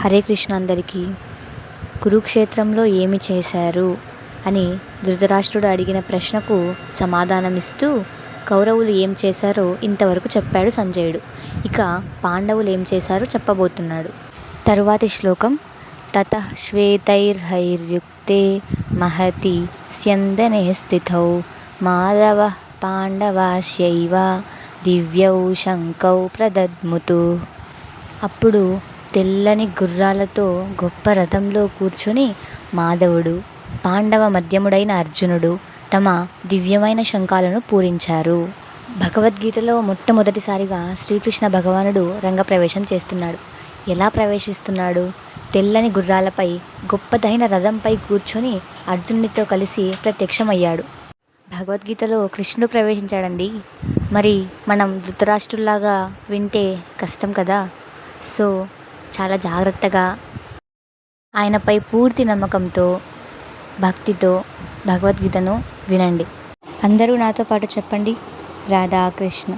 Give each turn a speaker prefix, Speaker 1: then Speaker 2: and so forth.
Speaker 1: హరే కృష్ణ అందరికీ. కురుక్షేత్రంలో ఏమి చేశారు అని ధృతరాష్ట్రుడు అడిగిన ప్రశ్నకు సమాధానమిస్తూ కౌరవులు ఏం చేశారో ఇంతవరకు చెప్పాడు సంజయుడు. ఇక పాండవులు ఏం చేశారో చెప్పబోతున్నాడు. తరువాతి శ్లోకం. తతః శ్వేతైర్హైర్యుక్తే మహతి స్యందనే స్థితౌ మాధవః పాండవాశ్చైవ దివ్యౌ శంఖౌ ప్రదద్ముతు. అప్పుడు తెల్లని గుర్రాలతో గొప్ప రథంలో కూర్చొని మాధవుడు, పాండవ మధ్యముడైన అర్జునుడు తమ దివ్యమైన శంఖాలను పూరించారు. భగవద్గీతలో మొట్టమొదటిసారిగా శ్రీకృష్ణ భగవానుడు రంగప్రవేశం చేస్తున్నాడు. ఎలా ప్రవేశిస్తున్నాడు? తెల్లని గుర్రాలపై గొప్పదైన రథంపై కూర్చొని అర్జునుడితో కలిసి ప్రత్యక్షమయ్యాడు. భగవద్గీతలో కృష్ణుడు ప్రవేశించాడండి. మరి మనం ధృతరాష్ట్రుల్లాగా వింటే కష్టం కదా. సో చాలా జాగ్రత్తగా ఆయనపై పూర్తి నమ్మకంతో భక్తితో భగవద్గీతను వినండి. అందరూ నాతో పాటు చెప్పండి, రాధాకృష్ణ.